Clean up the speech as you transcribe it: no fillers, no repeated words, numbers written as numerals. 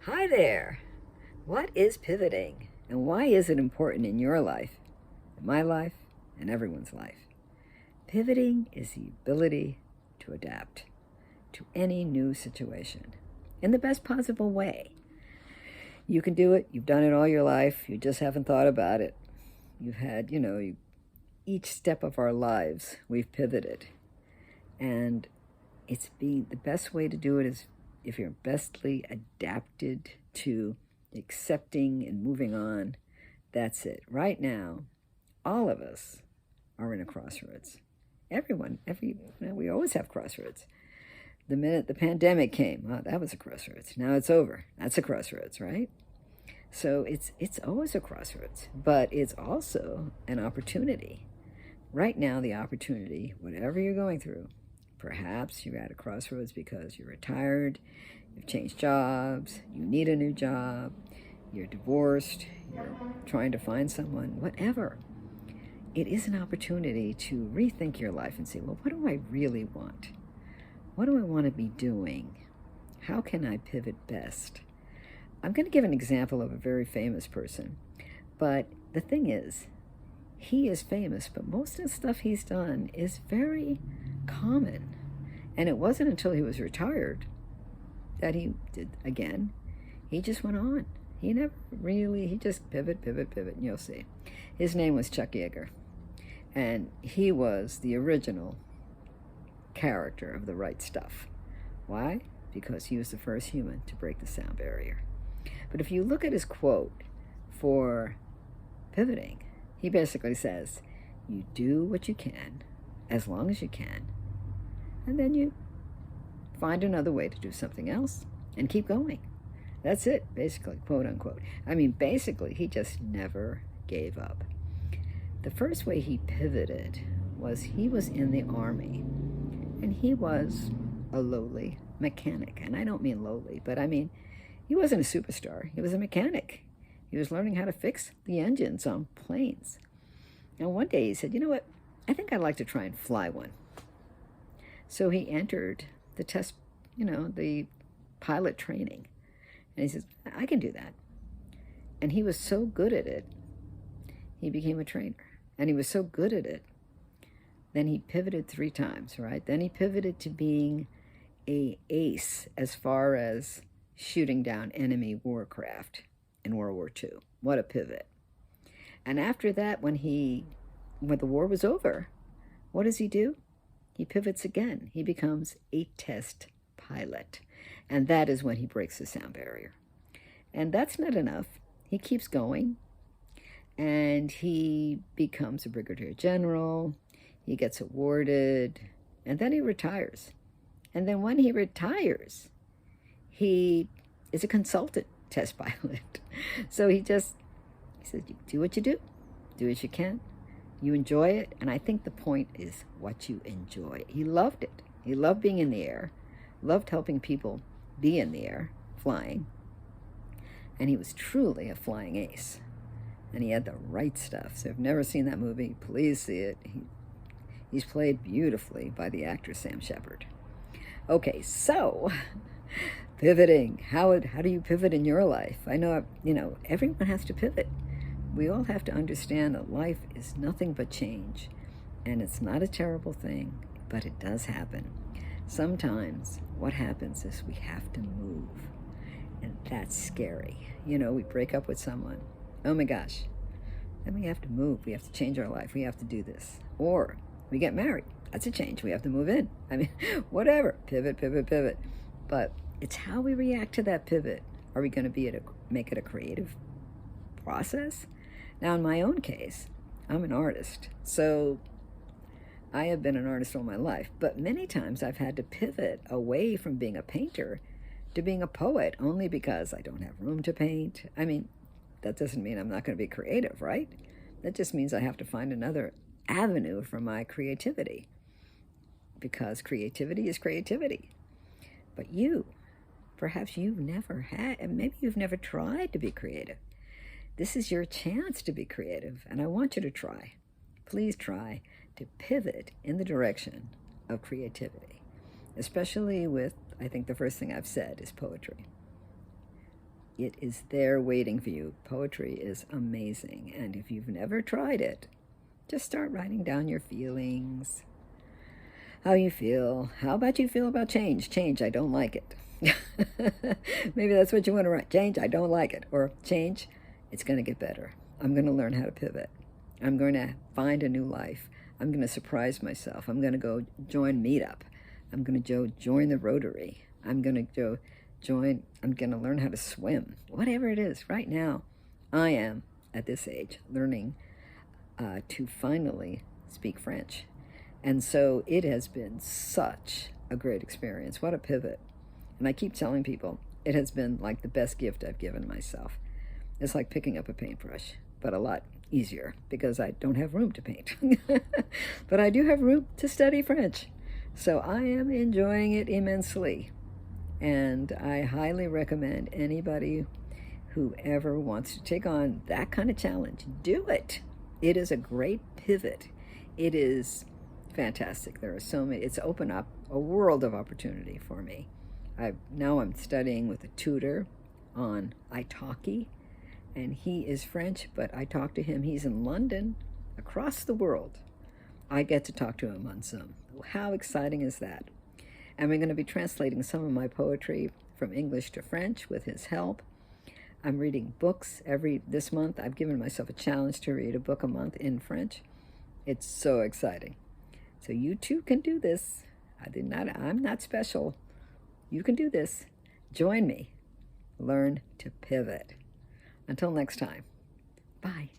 Hi there. What is pivoting and why is it important in your life, in my life, and everyone's life? Pivoting is the ability to adapt to any new situation in the best possible way. You can do it. You've done it all your life. You just haven't thought about it. You've had, each step of our lives, we've pivoted. And the best way to do it is if you're bestly adapted to accepting and moving on. That's it. Right now, all of us are in a crossroads. We always have crossroads. The minute the pandemic came, well, that was a crossroads. Now it's over. That's a crossroads, right? So it's always a crossroads, but it's also an opportunity. Right now, the opportunity, whatever you're going through, perhaps you're at a crossroads because you're retired, you've changed jobs, you need a new job, you're divorced, you're trying to find someone, whatever. It is an opportunity to rethink your life and say, well, what do I really want? What do I want to be doing? How can I pivot best? I'm going to give an example of a very famous person, but the thing is, he is famous, but most of the stuff he's done is very common. And it wasn't until he was retired that he did again. He just went on. He just pivot, and you'll see. His name was Chuck Yeager. And he was the original character of The Right Stuff. Why? Because he was the first human to break the sound barrier. But if you look at his quote for pivoting, he basically says, you do what you can, as long as you can, and then you find another way to do something else and keep going. That's it, basically, quote unquote. Basically, he just never gave up. The first way he pivoted was he was in the Army, and he was a lowly mechanic. And I don't mean lowly, but he wasn't a superstar. He was a mechanic. He was learning how to fix the engines on planes. And one day he said, you know what? I think I'd like to try and fly one. So he entered the test, the pilot training. And he says, I can do that. And he was so good at it, he became a trainer. And he was so good at it, then he pivoted 3 times, right? Then he pivoted to being an ace as far as shooting down enemy warcraft in World War II. What a pivot. And after that, when the war was over, what does he do? He pivots again. He becomes a test pilot. And that is when he breaks the sound barrier. And that's not enough. He keeps going. And he becomes a brigadier general. He gets awarded. And then he retires. And then when he retires, he is a consultant test pilot. So he says, you do what you do what you can, you enjoy it, and I think the point is what you enjoy. He loved it. He loved being in the air, loved helping people be in the air, flying, and he was truly a flying ace, and he had the right stuff. So if you've never seen that movie, please see it. He's played beautifully by the actor Sam Shepard. Okay, so pivoting. How do you pivot in your life? I know, everyone has to pivot. We all have to understand that life is nothing but change. And it's not a terrible thing, but it does happen. Sometimes what happens is we have to move. And that's scary. We break up with someone. Oh my gosh. Then we have to move. We have to change our life. We have to do this. Or we get married. That's a change. We have to move in. Whatever. Pivot. But it's how we react to that pivot. Are we going to make it a creative process? Now, in my own case, I'm an artist. So I have been an artist all my life. But many times I've had to pivot away from being a painter to being a poet only because I don't have room to paint. That doesn't mean I'm not going to be creative, right? That just means I have to find another avenue for my creativity. Because creativity is creativity. But perhaps you've never had, and maybe you've never tried to be creative. This is your chance to be creative, and I want you to try. Please try to pivot in the direction of creativity, especially with, I think the first thing I've said is poetry. It is there waiting for you. Poetry is amazing. And if you've never tried it, just start writing down your feelings, how you feel. How about you feel about change? Change, I don't like it. Maybe that's what you want to write. Change, I don't like it. Or change, it's going to get better. I'm going to learn how to pivot. I'm going to find a new life. I'm going to surprise myself. I'm going to go join Meetup. I'm going to join the Rotary. I'm going to I'm going to learn how to swim. Whatever it is. Right now, I am, at this age, learning to finally speak French. And so it has been such a great experience. What a pivot. And I keep telling people, it has been like the best gift I've given myself. It's like picking up a paintbrush, but a lot easier because I don't have room to paint. But I do have room to study French. So I am enjoying it immensely. And I highly recommend anybody who ever wants to take on that kind of challenge, do it. It is a great pivot. It is fantastic. There are so many. It's opened up a world of opportunity for me. Now I'm studying with a tutor on italki, and he is French, but I talk to him. He's in London, across the world. I get to talk to him on Zoom. How exciting is that? And we're going to be translating some of my poetry from English to French with his help. I'm reading books this month. I've given myself a challenge to read a book a month in French. It's so exciting. So you too can do this. I'm not special. You can do this. Join me. Learn to pivot. Until next time. Bye.